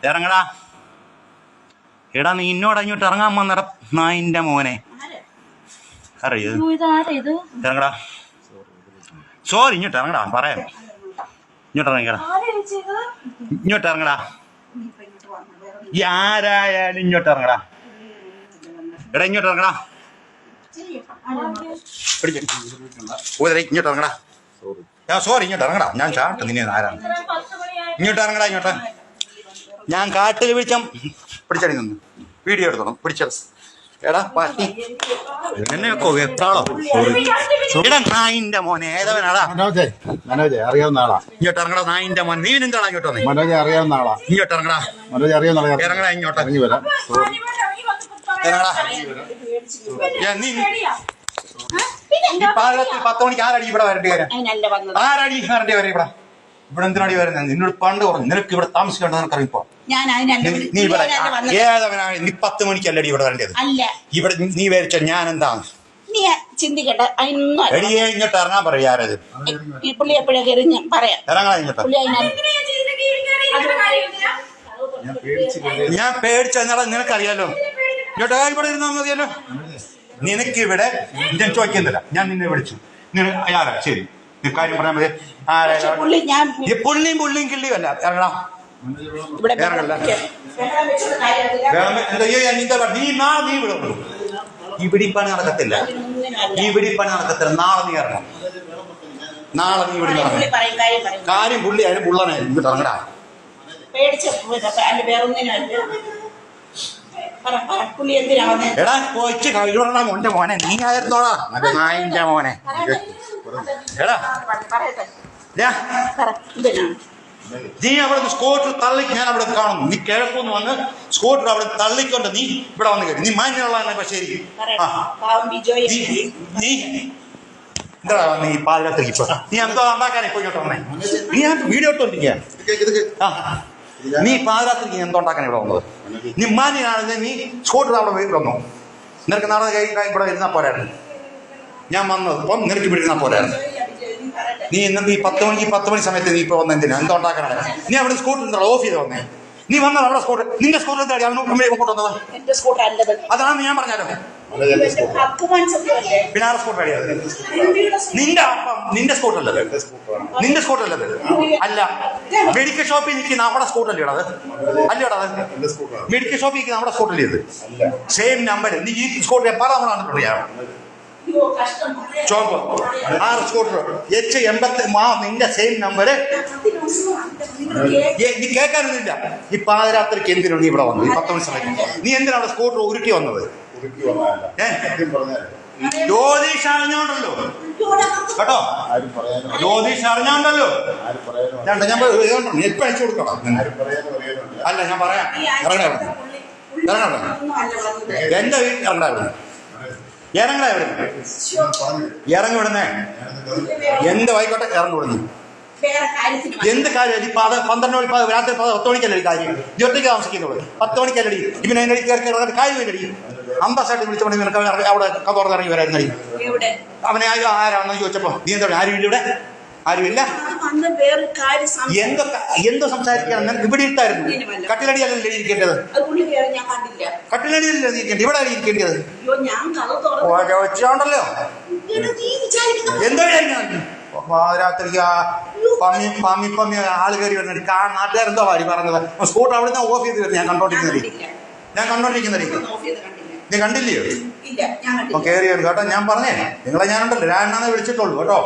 ഇറങ്ങടാ. എടാ നീ ഇന്നോട് ഇങ്ങോട്ട് ഇറങ്ങാൻ വന്നട നായിന്റെ മോനെ. അറിയോ ഇറങ്ങടാ. സോറി ഇങ്ങോട്ട് ഇറങ്ങടാ. പറയാം ഇങ്ങോട്ട് ഇറങ്ങിക്കടാ. ഇങ്ങോട്ട് ഇറങ്ങടാ. ആരായാലും ഇങ്ങോട്ട് ഇറങ്ങടാ. എടാ ഇങ്ങോട്ട് ഇറങ്ങടാ. ഇങ്ങോട്ട് ഇറങ്ങടാ. സോറി ഇങ്ങോട്ട് ഇറങ്ങടാ. ഞാൻ ചാട്ട് നിന്നെ ആരാണ്. ഇങ്ങോട്ട് ഇറങ്ങടാ. ഇങ്ങോട്ട് ഞാൻ കാട്ടിൽ പിടിച്ചടി നിന്ന് വീഡിയോ എടുത്തോണം. പിടിച്ചത് എടാ പാറ്റി എന്നെയൊക്കെ എത്രാളോ. എടാ നായിന്റെ മോനെ ഏതവനാടാ. മനോജ് അറിയാവുന്ന ആളാ. ഇങ്ങോട്ട് ഇറങ്ങടാ നായിന്റെ മോൻ. നീ എന്താടാ ഇങ്ങോട്ട് വന്നേ. മനോജ് അറിയാവുന്ന ആളാ. ഇങ്ങോട്ട് ഇറങ്ങടാ. മനോജ് അറിയാവുന്ന ആളാ. ഇറങ്ങടാ ഇങ്ങോട്ട്. ഇറങ്ങി വരാം. ഇറങ്ങടാ. നീ പാലത്തിൽ 10 മണിക്ക് ആരടി ഇവിടെ വരേണ്ടി വരാം. ആരടി വരേണ്ടി വരാം ഇവിടെ. ഇവിടെ എന്തിനാടി വരുന്നത്? നിന്നോട് പണ്ട് പറഞ്ഞു നിനക്ക് ഇവിടെ താമസിക്കേണ്ടത് നിനക്കറിയിപ്പോ. നീ ഇവിടെ ഏതവനാണ്? നീ 10 മണിക്കല്ലടി ഇവിടെ വരേണ്ടത്. ഇവിടെ നീ വരച്ച ഞാൻ എന്താണ് എടിയെ ഇങ്ങോട്ട് ഇറങ്ങാൻ പറയാ. ആരത് ഇറങ്ങാ ഇങ്ങോട്ട്. ഞാൻ പേടിച്ചെന്നാ നിനക്കറിയാലോ. ഇങ്ങോട്ട് ഇവിടെ ഇരുന്നാൽ മതിയല്ലോ. നിനക്ക് ഇവിടെ ഞാൻ ചോദിക്കുന്നില്ല. ഞാൻ നിന്നെ വിളിച്ചു. അയാളാ ശരി കാര്യം പറഞ്ഞാൽ മതി. പുള്ളിയും കിള്ളിയും അല്ല. ഇറങ്ങണം. ഇറങ്ങല്ല. നീ നാളെ നീ ഇവിടെ ഉള്ളൂ. ഇവിടെ പണി നടക്കത്തില്ല. നാളെ നീ ഇറങ്ങണം. നാളെ നീ ഇവിടെ ഇറങ്ങണം. കാര്യം പുള്ളി അതിന് പുള്ളനെ ഇങ്ങോട്ട് ഇറങ്ങടാ. എടാ കൊച്ചു കഴിവണം മോന്റെ മോനെ. നീ ആയിരുന്നോടാ നായിന്റെ മോനെ. എടാ നീ അവിടെ സ്കൂട്ടർ തള്ളി ഞാൻ അവിടെ കാണുന്നു. നീ കിഴക്കൊന്ന് വന്ന് സ്കൂട്ടർ അവിടെ തള്ളിക്കൊണ്ട് നീ ഇവിടെ വന്ന് കയറി. നീ മാന്യമുള്ള ശരി. നീ എന്താ നീ പാതിരാത്രിക്ക് ഇപ്പൊ നീ എന്തോ ഉണ്ടാക്കാനേ ഇപ്പൊ ഇങ്ങോട്ട് വന്നേ. നീ ഞാൻ വീഡിയോ ഇട്ടോണ്ടിരിക്കുക. നീ പാതിരാത്രിക്ക് എന്തോ ഉണ്ടാക്കാൻ ഇവിടെ വന്നത്. നീ മാന്യനാണെങ്കിൽ നീ സ്കൂട്ടർ അവിടെ വീട്ടിൽ വന്നു. നിനക്ക് നാളെ ഇവിടെ ഇരുന്നാ പോരായിരുന്നു. ഞാൻ വന്നത് ഇപ്പം നിനക്ക് ഇവിടെ ഇരുന്നാ പോരായിരുന്നു. നീ എന്നിട്ട് ഈ 10 മണി സമയത്ത് നീ ഇപ്പൊ വന്ന എന്തിനാ എന്തോ ഉണ്ടാക്കാനാണ്. നീ അവിടെ സ്കൂട്ടർ ഓഫ് ചെയ്ത് വന്നേ. നീ വന്നത് അവിടെ സ്കൂട്ടർ നിന്റെ സ്കൂട്ടർ എന്താ അവന് കൊണ്ട് വന്നത്? അതാണ് ഞാൻ പറഞ്ഞാലോ. പിന്നെ ആരുടെ സ്കൂട്ടർ അടിയാ? നിന്റെ സ്കൂട്ടറല്ലത്. നിന്റെ സ്കൂട്ടറല്ലത്. അല്ല മെഡിക്കൽ ഷോപ്പിൽ നിൽക്കുന്ന അവിടെ സ്കൂട്ടറല്ലേ അത്? അല്ലേടാ മെഡിക്കൽ ഷോപ്പിൽ നിൽക്കുന്ന അവിടെ സ്കൂട്ടറല്ലേ ഇത്? Same number. നീ ഈ സ്കൂട്ടർ പല തവണ അറിയാം. ചോപ്പ് 6 സ്കൂട്ടർ H80 നിന്റെ സെയിം നമ്പര്. നീ കേൾക്കാനൊന്നുമില്ല. ഈ പാതിരാത്രിക്ക് എന്തിനാണ് നീ ഇവിടെ വന്നത്? ഈ 10 മണി സമയത്ത് നീ എന്തിനാണ് സ്കൂട്ടർ ഉരുട്ടി വന്നത്? ജ്യോതിഷ് അറിഞ്ഞോണ്ടല്ലോ കേട്ടോ. ജ്യോതിഷ് അറിഞ്ഞോണ്ടല്ലോ. ഞാൻ എപ്പോ അയച്ചു കൊടുക്കണം. അല്ല ഞാൻ പറയാം. ഇറങ്ങണം. എന്റെ വീട്ടിൽ ഇറങ്ങായിരുന്നു. ഇറങ്ങിവിടുന്നേ. എന്ത് ആയിക്കോട്ടെ ഇറങ്ങിവിടുന്നു. എന്ത് കാര്യം? 12 മണി രാത്രി 10 മണിക്കല്ലേ കാര്യം? ഒറ്റയ്ക്ക് താമസിക്കുന്നുള്ളൂ. 10 മണിക്കല്ലടി ഇവനെ കാര്യമില്ലടി. അമ്പാസായിട്ട് വിളിച്ചോണ്ട് നിനക്ക് അവിടെ കതോർന്ന് ഇറങ്ങി വരായിരുന്നടി. അവനെ ആരാണെന്ന് ചോദിച്ചപ്പോ നീ എന്താ ആരുമില്ല ഇവിടെ? ആരുമില്ല. എന്തോ സംസാരിക്കണം. നിനക്ക് ഇവിടെ ഇട്ടായിരുന്നു. കട്ടിലടിയല്ലേ ഇരിക്കേണ്ടത്? കട്ടിലടിയല്ലേ ഇരിക്കേണ്ടത്? ഇവിടെ ഇരിക്കേണ്ടത് ചോദിച്ചോണ്ടല്ലോ. എന്തോ രാത്രിക്ക് പമ്മി ആള് കയറി വരുന്നത് നാട്ടുകാരെന്തോ വാരി പറഞ്ഞത്. സ്കൂട്ടർ അവിടെ നിന്ന് ഓഫ് ചെയ്ത് വരുന്നത് ഞാൻ കണ്ടോണ്ടിരിക്കുന്നത്. നീ കണ്ടില്ലയോ? കയറി വരും കേട്ടോ. ഞാൻ പറഞ്ഞേ നിങ്ങളെ ഞാനുണ്ടല്ലോ. ഞാനെന്നാന്നേ വിളിച്ചിട്ടുള്ളൂ കേട്ടോ.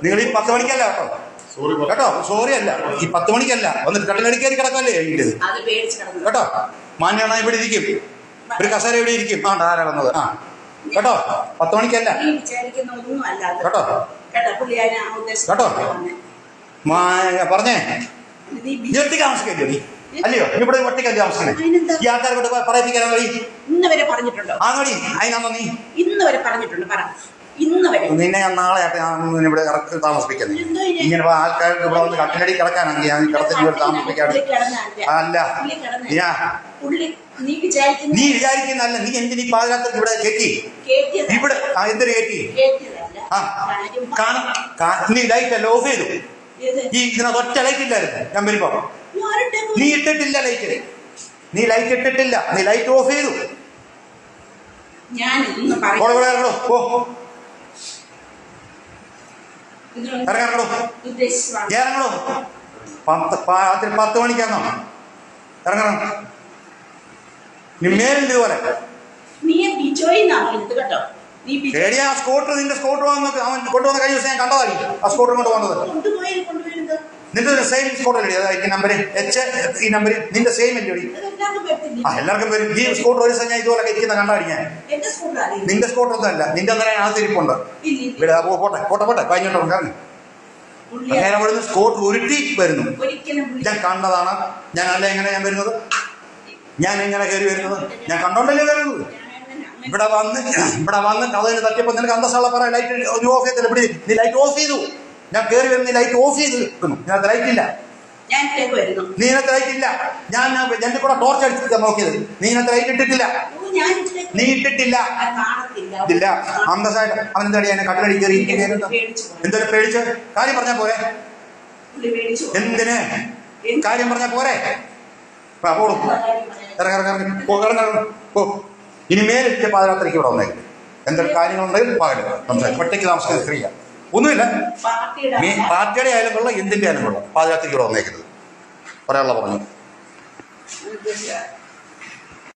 നിങ്ങൾ ഈ 10 മണിക്കല്ല കേട്ടോ. സോറി അല്ല. ഈ 10 മണിക്കല്ല. വന്നിട്ട് കട്ടിലടി കയറി കിടക്കല്ലേ കഴിഞ്ഞത് കേട്ടോ. മാന്യാണ് ഇവിടെ ഇരിക്കും. ഒരു കസേര ഇവിടെ ഇരിക്കും. ആരാ വന്നത്? കേട്ടോ 10 മണിക്കല്ല കേട്ടോ. പറഞ്ഞേ ഒറ്റയ്ക്ക് താമസിക്കല്ലോ നീ? അല്ലയോ ഇവിടെ ഒറ്റയ്ക്കല്ലേ താമസിക്കണേ? ഈ ആൾക്കാരെ കൊണ്ട് പറയിപ്പിക്കാനോ? ആണോടി? അതിനാണോ നീ ഇന്ന് വരെ പറഞ്ഞിട്ടുണ്ട്? നിന്നെ ഞാൻ നാളെ ഇവിടെ ഇറക്കി താമസിപ്പിക്കുന്നത്. ഇങ്ങനെ ആൾക്കാർക്ക് ഇവിടെ വന്ന് കട്ടിലടി കിടക്കാണെങ്കിൽ ഞാൻ കിടത്തി ഇവിടെ താമസിപ്പിക്കാണ്. അല്ല നീ വിചാരിക്കുന്നല്ല. നീ എന്തിനീ പാതിരാത്രിക്ക് ഇവിടെ കയറ്റി? ഇവിടെ എന്തിനു കയറ്റി? നീ ലൈറ്റ് അല്ല ഓഫ് ചെയ്തു. ഈ ഇതിനകത്ത് ഒറ്റ ലൈറ്റ് ഇല്ലായിരുന്നു ഞാൻ വരുമ്പോ. നീ ഇട്ടിട്ടില്ല ലൈറ്റ്, നീ ലൈറ്റ് ഇട്ടിട്ടില്ല, നീ ലൈറ്റ് ഓഫ് ചെയ്തു. ഇറങ്ങണോ ഇറങ്ങണോ 10 മണിക്കാന്നോ ഇറങ്ങണം. നീ മേലിൽ ഇതുപോലെ ശരിയാ. സ്കൂട്ടർ നിന്റെ സ്കൂട്ടർ അവൻ കൊണ്ടുവന്ന കഴിഞ്ഞ ദിവസം ഞാൻ കണ്ടതായിരിക്കും. ആ സ്കൂട്ടർ കൊണ്ട് വന്നത് നിന്റെ സെയിം സ്കൂട്ടർ അല്ലേ? ഈ നമ്പർ ഈ നമ്പർ നിന്റെ സെയിം അല്ലേ? ആ എല്ലാവർക്കും വരും. ഈ സ്കൂട്ടർ ഒരു ദിവസം ഞാൻ ഇതുപോലെ ഇരിക്കുന്ന കണ്ടായിരിക്കാൻ. നിന്റെ സ്കൂട്ടർ ഒന്നും അല്ല, നിന്റെ അന്നേരം ആ തിരിപ്പുണ്ട്. ഇവിടെ പോട്ടെ പോട്ടെ പോട്ടെ കഴിഞ്ഞോട്ടോ കാരണം അങ്ങനെ അവിടുന്ന് സ്കൂട്ടർ ഉരുട്ടി വരുന്നു. ഞാൻ കണ്ടതാണ്. ഞാൻ അല്ല എങ്ങനെ ഞാൻ വരുന്നത്? ഞാൻ എങ്ങനെ കയറി വരുന്നത്? ഞാൻ കണ്ടോണ്ടല്ലേ വരുന്നത്. ഇവിടെ വന്ന് കഥയിൽ തട്ടിയപ്പോ നിനക്ക് അന്തസ്സുള്ള പറ ലൈറ്റ് ഓഫ് ചെയ്തില്ല. ഇവിടെ നീ ലൈറ്റ് ഓഫ് ചെയ്തു. ഞാൻ കയറി വരുന്ന ലൈറ്റ് ഓഫ് ചെയ്ത് നിൽക്കുന്നു. ഇതിനകത്ത് ലൈറ്റ് ഇല്ല. നീ ഇതിനകത്ത് ലൈറ്റ് ഇല്ല. ഞാൻ എന്റെ കൂടെ ടോർച്ച് അടിച്ചിട്ട് നോക്കിയത്. നീ ഇതിനകത്ത് ലൈറ്റ് ഇട്ടിട്ടില്ല. നീ ഇട്ടിട്ടില്ല. ഇല്ല അന്തസ്സായിട്ട് അവൻ എന്താ എന്നെ കട്ടിലടി കയറി എന്തൊരു പേടിച്ച് കാര്യം പറഞ്ഞാ പോരെ? എന്തിന് കാര്യം പറഞ്ഞാ പോരെ? ഇനി മേലിട്ട് പാതിരാത്രിക്ക് ഇവിടെ വന്നേക്കും. എന്തൊരു കാര്യങ്ങളുണ്ടെങ്കിൽ പകല് സംസാരിക്കും. ഒറ്റയ്ക്ക് താമസിക്കുന്ന സ്ത്രീയ ഒന്നുമില്ല. പാർട്ടിയുടെ ആയാലും കൊള്ളാം, എന്തിന്റെ ആയാലും കൊള്ളാം. പാതിരാത്രിക്ക് ഇവിടെ വന്നേക്കുന്നത് പറയാനുള്ള പറഞ്ഞു.